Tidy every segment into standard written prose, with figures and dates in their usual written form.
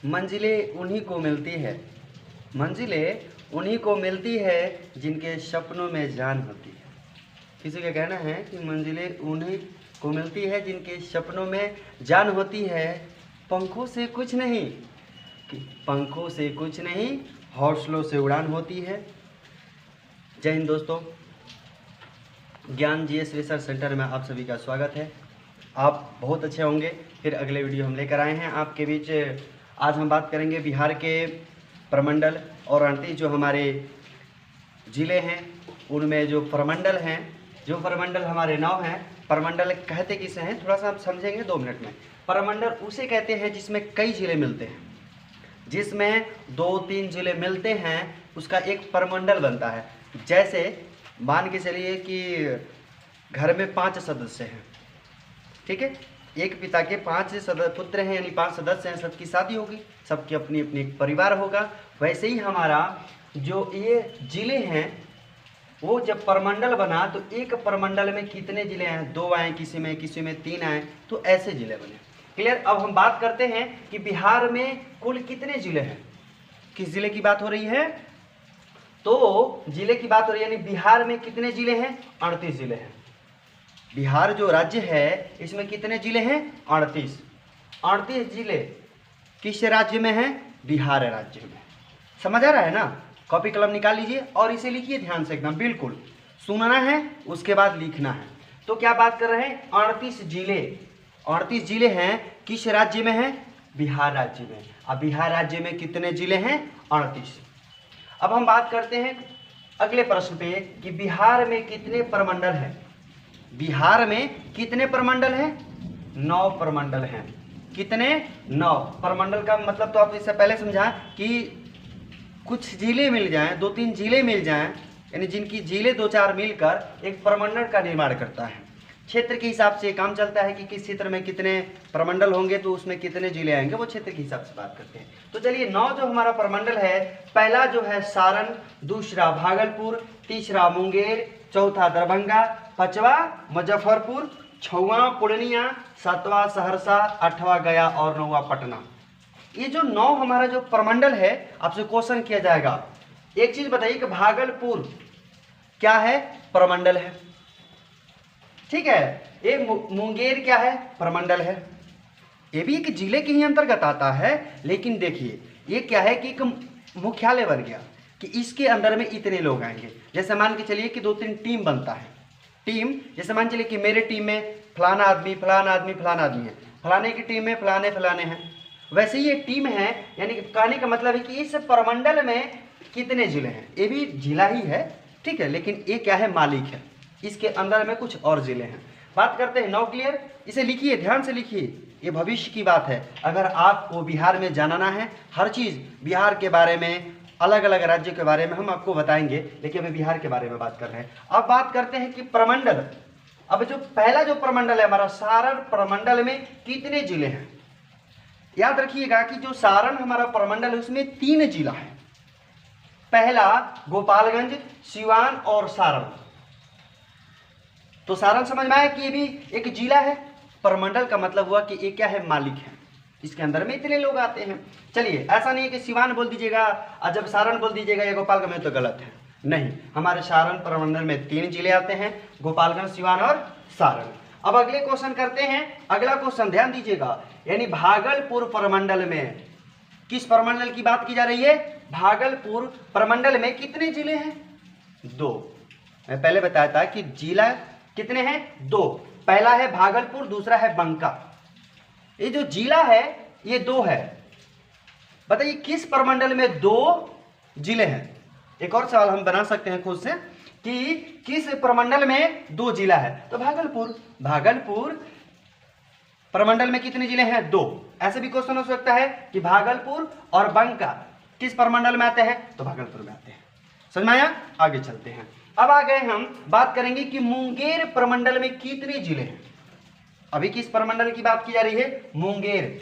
मंजिलें उन्हीं को मिलती है, मंजिलें उन्हीं को मिलती है जिनके सपनों में जान होती है। किसी का कहना है कि मंजिलें उन्हीं को मिलती है जिनके सपनों में जान होती है। पंखों से कुछ नहीं, पंखों से कुछ नहीं, हौसलों से उड़ान होती है। जय हिंद दोस्तों, ज्ञान जीएस रिसर्च सेंटर में आप सभी का स्वागत है। आप बहुत अच्छे होंगे। फिर अगले वीडियो हम लेकर आए हैं आपके बीच। आज हम बात करेंगे बिहार के प्रमंडल और 38 जो हमारे ज़िले हैं उनमें जो प्रमंडल हैं, जो प्रमंडल हमारे 9 हैं। प्रमंडल कहते किसे हैं थोड़ा सा हम समझेंगे 2 मिनट में। प्रमंडल उसे कहते हैं जिसमें कई ज़िले मिलते हैं, जिसमें 2-3 ज़िले मिलते हैं उसका एक प्रमंडल बनता है। जैसे मान के चलिए कि घर में 5 सदस्य हैं, ठीक है, एक पिता के 5 पुत्र हैं, यानी 5 सदस्य हैं, सबकी शादी होगी, सबकी अपनी अपनी परिवार होगा। वैसे ही हमारा जो ये जिले हैं वो जब प्रमंडल बना तो एक प्रमंडल में कितने जिले हैं, 2 आए, किसी में 3 आए, तो ऐसे जिले बने। क्लियर। अब हम बात करते हैं कि बिहार में कुल कितने जिले हैं। किस जिले की बात हो रही है? तो जिले की बात हो रही है, यानी बिहार में कितने जिले हैं? 38 जिले हैं। बिहार जो राज्य है इसमें कितने जिले हैं? 38 जिले किस राज्य में हैं? बिहार राज्य में। समझ आ रहा है ना? कॉपी कलम निकाल लीजिए और इसे लिखिए ध्यान से, एकदम बिल्कुल सुनना है उसके बाद लिखना है। तो क्या बात कर रहे हैं? 38 जिले हैं, किस राज्य में हैं? बिहार राज्य में। अब बिहार राज्य में कितने जिले हैं? 38। अब हम बात करते हैं अगले प्रश्न पे कि बिहार में कितने प्रमंडल हैं। बिहार में कितने प्रमंडल हैं? 9 प्रमंडल हैं। कितने? 9। प्रमंडल का मतलब तो आप इससे पहले समझा कि कुछ जिले मिल जाएं, 2-3 जिले मिल जाएं, यानी जिनकी जिले 2-4 मिलकर एक प्रमंडल का निर्माण करता है। क्षेत्र के हिसाब से काम चलता है कि किस क्षेत्र में कितने प्रमंडल होंगे तो उसमें कितने जिले आएंगे, वो क्षेत्र के हिसाब से बात करते हैं। तो चलिए 9 जो हमारा प्रमंडल है, पहला जो है सारण, दूसरा भागलपुर, तीसरा मुंगेर, चौथा दरभंगा, 5वां मुजफ्फरपुर, 6वां पूर्णिया, 7वां सहरसा, 8वां गया और 9वां पटना। ये जो 9 हमारा जो प्रमंडल है, आपसे क्वेश्चन किया जाएगा। एक चीज बताइए कि भागलपुर क्या है? प्रमंडल है, ठीक है। ये मुंगेर क्या है? प्रमंडल है। ये भी एक जिले के ही अंतर्गत आता है, लेकिन देखिए ये क्या है कि एक मुख्यालय बन गया कि इसके अंदर में इतने लोग आएंगे। जैसे मान के चलिए कि 2-3 टीम बनता है। टीम जैसे मान चलिए कि मेरे टीम में फलाना आदमी फलाना आदमी फलाना आदमी है, फलाने की टीम में फलाने फलाने हैं। वैसे ही ये टीम है, यानी कि कहने का मतलब है कि इस प्रमंडल में कितने जिले हैं। ये भी जिला ही है, ठीक है, लेकिन ये क्या है? मालिक है। इसके अंदर में कुछ और जिले हैं। बात करते हैं 9। क्लियर। इसे लिखिए, ध्यान से लिखिए, ये भविष्य की बात है। अगर आपको बिहार में जानना है हर चीज़, बिहार के बारे में, अलग अलग राज्यों के बारे में हम आपको बताएंगे, लेकिन अभी बिहार के बारे में बात कर रहे हैं। अब बात करते हैं कि प्रमंडल। अब जो पहला जो प्रमंडल है हमारा सारण प्रमंडल में कितने जिले हैं? याद रखिएगा कि जो सारण हमारा प्रमंडल है उसमें 3 जिला है। पहला गोपालगंज, सिवान और सारण। तो सारण समझ में आया कि ये भी एक जिला है। प्रमंडल का मतलब हुआ कि ये क्या है? मालिक है। इसके अंदर में इतने लोग आते हैं। चलिए, ऐसा नहीं है कि सिवान बोल दीजिएगा और जब सारण बोल दीजिएगा या गोपालगंज में, तो गलत है। नहीं, हमारे सारण प्रमंडल में 3 जिले आते हैं, गोपालगंज, सिवान और सारण। अब अगले क्वेश्चन करते हैं। अगला क्वेश्चन ध्यान दीजिएगा, यानी भागलपुर प्रमंडल में, किस प्रमंडल की बात की जा रही है? भागलपुर प्रमंडल में कितने जिले हैं? 2। मैं पहले बताया था कि जिला कितने हैं? 2। पहला है भागलपुर, दूसरा है बंका। ये जो जिला है ये 2 है। बताइए किस प्रमंडल में 2 जिले हैं? एक और सवाल हम बना सकते हैं खुद से कि किस प्रमंडल में 2 जिला है? तो भागलपुर प्रमंडल में कितने जिले हैं? 2। ऐसे भी क्वेश्चन हो सकता है कि भागलपुर और बंका किस प्रमंडल में आते हैं? तो भागलपुर में आते हैं। समझ में आया? आगे चलते हैं। अब आ गए हम बात करेंगे कि मुंगेर प्रमंडल में कितने जिले हैं। अभी किस प्रमंडल की बात की जा रही है? मुंगेर।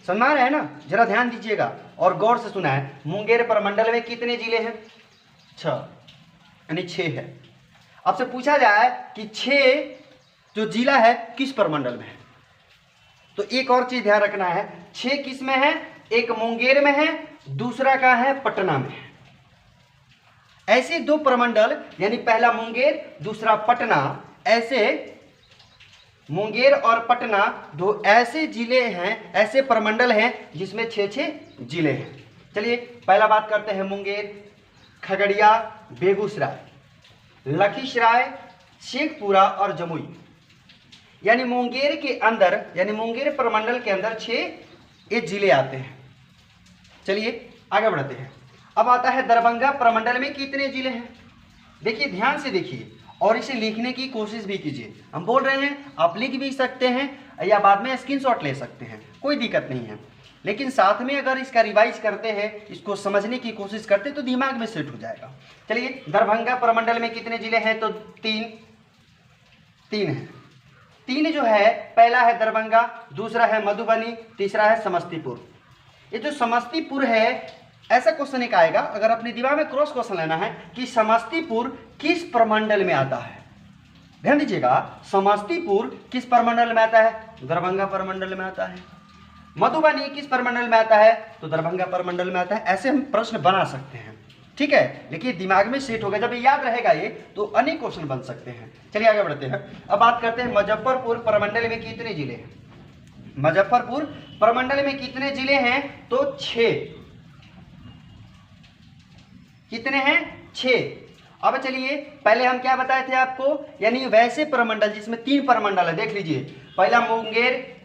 समझ में आ रहा है ना? जरा ध्यान दीजिएगा और गौर से सुना है। मुंगेर प्रमंडल में कितने जिले हैं? 6, यानी 6 है। अब से पूछा जाए कि 6 जो जिला है किस प्रमंडल में है, तो एक और चीज ध्यान रखना है, 6 किस में है? एक मुंगेर में है, दूसरा का है पटना में है। ऐसे दो प्रमंडल, यानी पहला मुंगेर दूसरा पटना, ऐसे मुंगेर और पटना दो ऐसे जिले हैं, ऐसे प्रमंडल हैं जिसमें 6-6 जिले हैं। चलिए पहला बात करते हैं मुंगेर, खगड़िया, बेगूसराय, लखीसराय, शेखपुरा और जमुई। यानी मुंगेर के अंदर, यानी मुंगेर प्रमंडल के अंदर 6 जिले आते हैं। चलिए आगे बढ़ते हैं। अब आता है दरभंगा प्रमंडल में कितने जिले हैं। देखिए ध्यान से देखिए और इसे लिखने की कोशिश भी कीजिए। हम बोल रहे हैं, आप लिख भी सकते हैं या बाद में स्क्रीनशॉट ले सकते हैं, कोई दिक्कत नहीं है। लेकिन साथ में अगर इसका रिवाइज करते हैं, इसको समझने की कोशिश करते हैं तो दिमाग में सेट हो जाएगा। चलिए दरभंगा प्रमंडल में कितने जिले हैं, तो 3 हैं। 3 जो है, पहला है दरभंगा, दूसरा है मधुबनी, तीसरा है समस्तीपुर। ये जो समस्तीपुर है, ऐसा क्वेश्चन एक आएगा, अगर अपने दिमाग में क्रॉस क्वेश्चन लेना है कि समस्तीपुर किस प्रमंडल में आता है। ध्यान दीजिएगा, समस्तीपुर किस प्रमंडल में आता है, दरभंगा प्रमंडल में आता है। मधुबनी किस प्रमंडल में आता है, तो दरभंगा प्रमंडल में आता है। ऐसे हम प्रश्न बना सकते हैं, ठीक है। लेकिन दिमाग में सेट होगा, जब याद रहेगा ये तो अनेक क्वेश्चन बन सकते हैं। चलिए आगे बढ़ते हैं। अब बात करते हैं मुजफ्फरपुर प्रमंडल में कितने जिले हैं। मुजफ्फरपुर प्रमंडल में कितने जिले हैं, तो 6। कितने हैं, 6। अब चलिए पहले हम क्या बताए थे आपको, यानी वैसे प्रमंडल जिसमें 3 प्रमंडल है। देख लीजिए, पहला मुंगेर,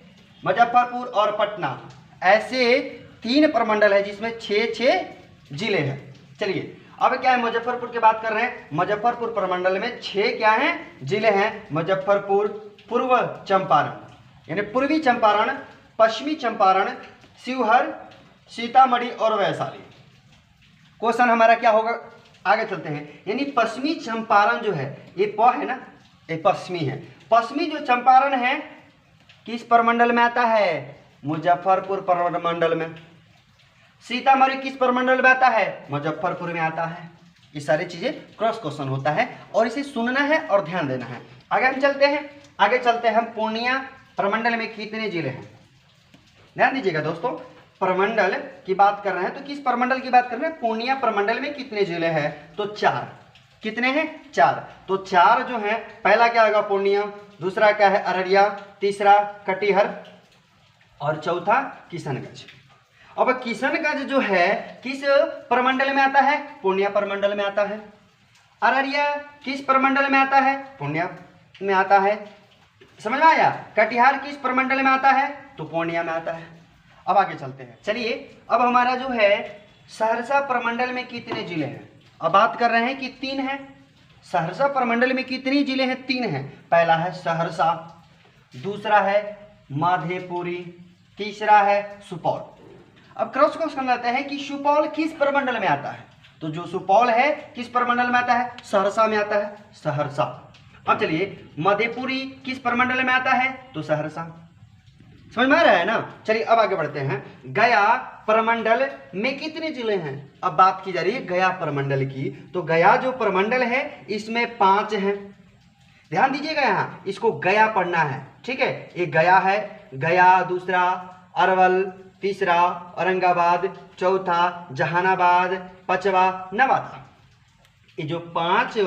मुजफ्फरपुर और पटना, ऐसे 3 प्रमंडल है जिसमें 6-6 जिले हैं। चलिए अब क्या है, मुजफ्फरपुर की बात कर रहे हैं। मुजफ्फरपुर प्रमंडल में 6 क्या हैं, जिले हैं। मुजफ्फरपुर, पूर्व चंपारण यानी पूर्वी चंपारण, पश्चिमी चंपारण, शिवहर, सीतामढ़ी और वैशाली। क्वेश्चन हमारा क्या होगा, आगे चलते हैं। यानी पश्चिमी चंपारण जो है, ये प है ना, ये पश्चिमी है। पश्चिमी जो चंपारण है किस प्रमंडल में आता है, मुजफ्फरपुर प्रमंडल में। सीतामढ़ी किस प्रमंडल में आता है, मुजफ्फरपुर में आता है। ये सारी चीजें क्रॉस क्वेश्चन होता है और इसे सुनना है और ध्यान देना है। आगे हम चलते हैं, आगे चलते हैं हम पूर्णिया प्रमंडल में कितने जिले हैं। ध्यान दीजिएगा दोस्तों, प्रमंडल की बात कर रहे हैं तो किस प्रमंडल की बात कर रहे हैं, पूर्णिया प्रमंडल में कितने जिले हैं, तो 4। कितने हैं, 4। तो 4 जो है, पहला क्या होगा, पूर्णिया, दूसरा क्या है, अररिया, तीसरा कटिहार और चौथा किशनगंज। अब किशनगंज जो है किस प्रमंडल में आता है, पूर्णिया प्रमंडल में आता है। अररिया किस प्रमंडल में आता है, पूर्णिया में आता है। समझ में आया। कटिहार किस प्रमंडल में आता है, तो पूर्णिया में आता है। अब आगे चलते हैं। चलिए अब हमारा जो है सहरसा प्रमंडल में कितने जिले हैं। अब बात कर रहे हैं कि 3 हैं। सहरसा प्रमंडल में कितने जिले हैं, 3 हैं। पहला है सहरसा, दूसरा है माधेपुरी, तीसरा है सुपौल। अब क्रॉस क्वेश्चन लेते हैं कि सुपौल किस प्रमंडल में आता है, तो जो सुपौल है किस प्रमंडल में आता है, सहरसा में आता है, सहरसा। अब चलिए मधेपुरी किस प्रमंडल में आता है, तो सहरसा। समझ में आ रहा है ना। चलिए अब आगे बढ़ते हैं। गया प्रमंडल में कितने जिले हैं। अब बात की जा रही है गया प्रमंडल की, तो गया जो प्रमंडल है इसमें 5 हैं। ध्यान दीजिएगा, यहाँ इसको गया पढ़ना है, ठीक है। एक गया है, गया, दूसरा अरवल, तीसरा औरंगाबाद, चौथा जहानाबाद, पांचवा नवादा। ये जो 5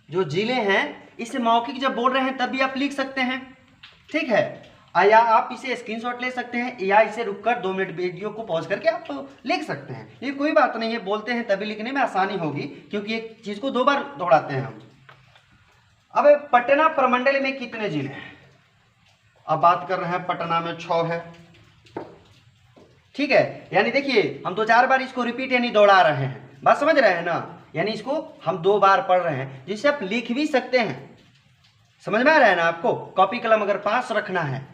जो जिले हैं, इसे मौखिक जब बोल रहे हैं तब भी आप लिख सकते हैं, ठीक है। या आप इसे स्क्रीनशॉट ले सकते हैं या इसे रुककर 2 मिनट वीडियो को पॉज करके आप लिख सकते हैं। ये कोई बात नहीं है, बोलते हैं तभी लिखने में आसानी होगी, क्योंकि एक चीज को 2 बार दोहराते हैं हम। अब पटना प्रमंडल में कितने जिले हैं। अब बात कर रहे हैं, पटना में 6 है, ठीक है। यानी देखिए हम 2-4 बार इसको रिपीट यानी दोहरा रहे हैं, बात समझ रहे हैं ना। यानी इसको हम 2 बार पढ़ रहे हैं, जिससे आप लिख भी सकते हैं। समझ में आ रहा है ना आपको। कॉपी कलम अगर पास रखना है,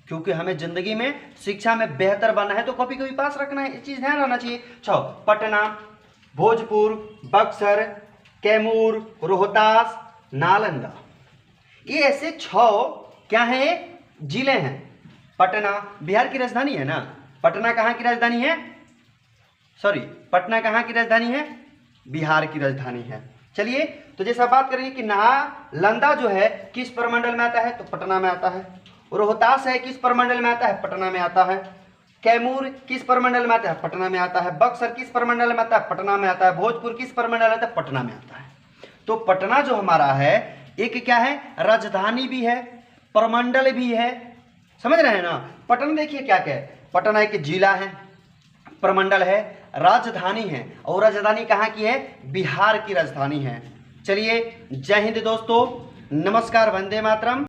क्योंकि हमें जिंदगी में शिक्षा में बेहतर बनना है, तो कॉपी कभी पास रखना है, ये चीज ध्यान रहना चाहिए। 6 पटना, भोजपुर, बक्सर, कैमूर, रोहतास, नालंदा। ये ऐसे 6 क्या है, जिले हैं। पटना बिहार की राजधानी है ना। पटना कहाँ की राजधानी है, सॉरी, पटना कहाँ की राजधानी है, बिहार की राजधानी है। चलिए तो जैसा बात करेंगे कि नालंदा जो है किस प्रमंडल में आता है, तो पटना में आता है। रोहतास है किस प्रमंडल में आता है, पटना में आता है। कैमूर किस प्रमंडल में आता है? पटना में आता है। बक्सर किस प्रमंडल में आता है? पटना में आता है। भोजपुर किस प्रमंडल में आता है? पटना में आता है। तो पटना जो हमारा है एक क्या है? राजधानी भी है, प्रमंडल भी है। समझ रहे हैं ना? पटना देखिए क्या क्या है, पटना एक जिला है, प्रमंडल है, राजधानी है। और राजधानी कहाँ की है? बिहार की राजधानी है। चलिए, जय हिंद दोस्तों, नमस्कार, वंदे मातरम।